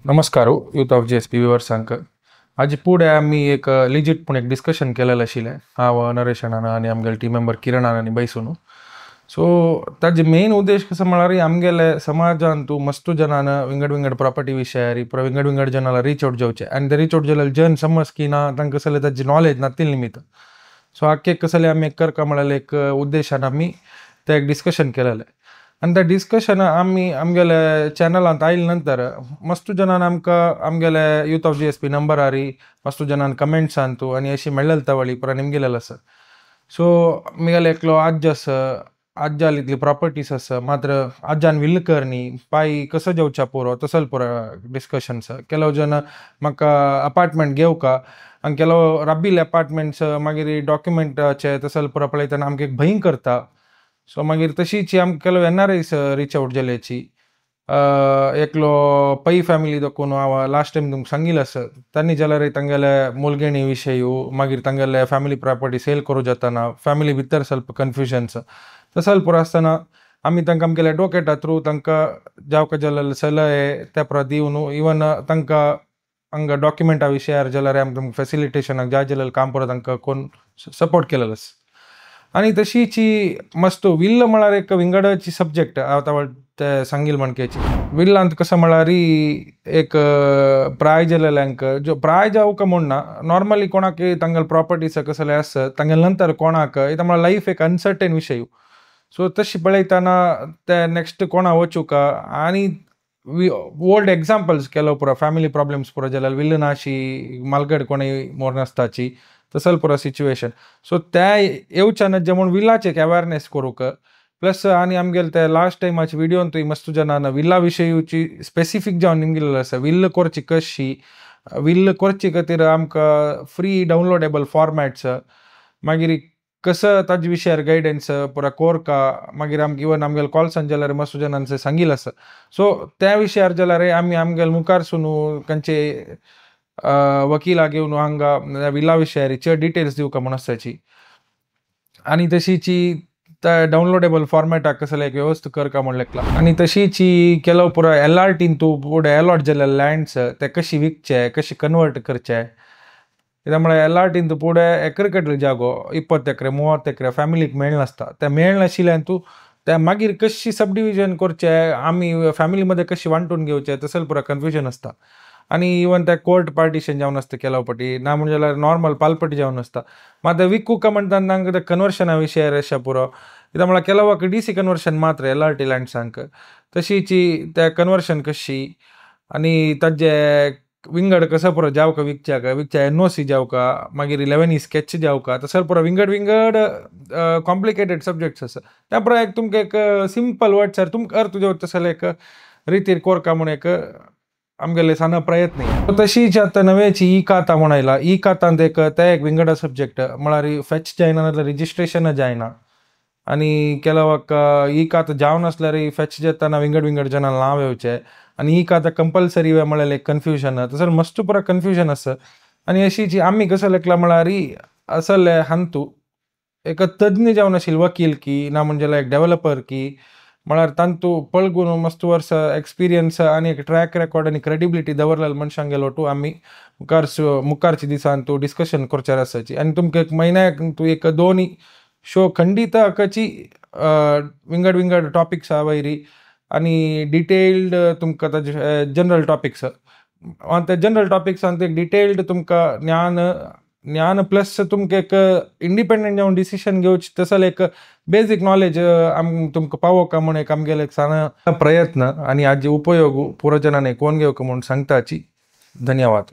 नमस्कार youth of JSP व्ह्युअर्सांक आज पुढे आम्ही एक लिजिट पण एक डिस्कशन केलेलं आशिल्लें हांव नरेश अण्णा आनी आमगेले टीम मेंबर किरण अण्णांनी बैसून सो ताजे मेन उद्देश कसं म्हळ्यार आमगेले समाजान तूं मस्तू जनान विंगड विंगड प्रॉपर्टी विशयार विंगड विंगड जनाला रीच आउट जावचे आनी ते रीच आउट जाल्यार जन समज की ना तांकां कसले ताजी नॉलेज नातिल निमित्त सो आख्खे कसले आमी एक करका म्हळ्यार एक उद्देशान आमी ते एक डिस्कशन केलेलें आनी त्या डिस्कशन आमी आमगेले चॅनलांत आयले नंतर मस्तू जनान आमकां आमगेले यूथ ऑफ JSP नंबरारी मस्तू जनान कमेंट्सान तूं आनी अशी मेळ्ळेली तवळी पुरा निमगेलेलो आसा सो आमगेले एकलो आज्ज आसा आज्जाल इतली प्रॉपर्टीज आसा मात्र आज्जान विल्ल कर न्ही पायी कसो जेवच्या पुरो तसल पुरा डिस्कशन आसा केलो जन म्हाका अपार्टमेंट घेवका आनी केलो राबिल्ले अपार्टमेंट्स मागीर डॉक्युमेंटाचे तसल पुरा पळयतना आमकां एक भंय करता सो मागीर तशीची आमकां केलो NRIs रीच आउट जाल्याची एकलो पै फॅमिली दोकून हांव लास्ट टायम तुमकां सांगिल्लें आसा तांणी जाल्यार तांगेले मुलगेणी विशयी मागीर तांगेले फॅमिली प्रॉपर्टी सेल करूं जाताना फॅमिली भितर ಸ್ವಲ್ಪ कन्फ्युजन्स तसल पुरो आसतना आमी तांकां आमगेले एडवोकेटा थ्रू तांकां जावका जाल्यार सलहे त्या पुरा दिवन इवन तांकां हांगा डॉक्युमेंटा विशयार जाल्यार आमकां फॅसिलिटेशनाक जाय जाल्यार काम पुरो तांकां कोण सपोर्ट केलेलो आसा आनी तशीची मस्त विल्ल म्हळ्यार एक विंगडाची सब्जेक्ट हांव ते सांगिल म्हणकेची विल्लांत कसं म्हळ्यार एक प्राय जाल्ल्यांक जो प्राय जावका म्हणना नॉर्मली कोणाक तांगेल प्रॉपर्टीज कसले आसत तांगेल नंतर कोणाक म्हळ्यार लायफ एक अनसर्टेन विशय सो तशी पळयतना ते नेक्स्ट कोणा वचूं का आनी ओल्ड एग्जाम्पल्स केलो पुरो फॅमिली प्रॉब्लेम्स पुरो जाल्यार विल्ल नाशी मालगड कोणें मोर नासताची तसल पुरो सिच्युएशन सो त्या येवच्यान जे म्हूण विल्लाचे एक अवेरनेस करूंक प्लस आनी आमगेले ते लास्ट टायमाची व्हिडिओन तुवें मस्त जनान विल्ला विशयूची स्पेसिफीक जावन निमगेलेलो आसा विल्ल करची कशी विल्ल करचे खातीर आमकां फ्री डावनलोडेबल फॉर्मॅट्स मागीर कसं ताजे विशयार गायडन्स पुरा कोरका मागीर आमकां इवन आमगेले कॉल्सान जाल्यार मस्त जनान सांगिल्लें आसा सो त्या विशयार जाल्यार आमी आमगेले मुखारसून खंयचे वकिला घेवन हांगा विल्ला विशयार चड डिटेल्स दिवका म्हूण आसाची आनी तशीची त्या डावनलोडेबल फॉर्मॅटाक कसले एक वेवस्था करका म्हण लेखला आनी तशीची केलो पुरो LRTन तूं फुडें अलॉट जाल्ले लँड्स ते कशी विकचे कशी कन्वर्ट करचे कित्याक म्हळ्यार LRTन तूं फुडें एकरकट जागो 20 एकरे 30 एकरे फॅमिलीक मेळनासता ते मेळनाशिल्ल्यान तूं ते मागीर कशी सब डिविजन करचे आमी फॅमिली मध्ये कशी वांटून घेवचे तसल पुरो कन्फ्युजन आसता आनी इवन ते कोर्ट पार्टिशन जावन आसता केलो पटी ना म्हणजे जाल्यार नॉर्मल पालपटी जावन आसता मात विकूंक म्हणटा तांकां ते कन्वर्शना विशयार आसा पुरो कित्याक म्हळ्यार केलो वक DC कन्वर्शन मात्र LRT लँड्सांक तशीची ते कन्वर्शन कशी आनी ताजे विंगड कसो पुरो जावका विकच्या NOC जावका मागीर 11E स्केच जावका तसर पुरो विंगड विंगड कॉम्प्लिकेटेड सब्जेक्ट्स आसा त्या पुरो एक तुमकां एक सिंपल वर्ड्सार तुमकां अर्थ जो तसले एक रितीर कोरका म्हूण एक आमगेले साना प्रयत्न तशीच आतां नवेची ई खाता म्हूण आयला ई खातांत एक ते एक विंगडा सब्जेक्ट म्हळ्यार फॅच जायना नाजाल्यार रजिस्ट्रेशन जायना आनी केलो वक ई खाता जावन आसल्यार फॅच जेताना विंगड विंगड जनान नांव येवचें आनी ई खाता कंपल्सरी म्हळ्यार एक कन्फ्युजन तसर मस्त पुरा कन्फ्युजन आसा आनी अशीची आमी कसो लेखला म्हळ्यार असले हांतू एक तज्ञ जावन आशिल्लो वकील की ना म्हणजे एक डेव्हलपर की म्हळ्यार तांतू पळगून मस्त वर्स एक्सपिरियन्स आनी एक ट्रॅक रेकॉर्ड आनी क्रेडिबिलिटी दवरलेलो मनशांक गेलो तूं आमी मुखारच्या दिसान तूं डिस्कशन करच्यार आसाची आनी तुमकां एक म्हयन्याक तूं एक 2 शो खंडीत हाकाची विंगड विंगड टॉपिक्स आहा वयरी आनी डिटेल्ड तुमकां ताजे जनरल टॉपिक्स ते जनरल टॉपिक्सान एक डिटेल्ड तुमकां ज्ञान प्लस तुमकां एक इंडिपेंडंट जावन डिसिशन घेवचे तसल एक बेजीक नॉलेज तुमकां पावोवका म्हूण एक आमगेले एक साना प्रयत्न आनी हाजे उपयोग पुरो जनांनी कोण घेवका म्हूण सांगताची धन्यवाद.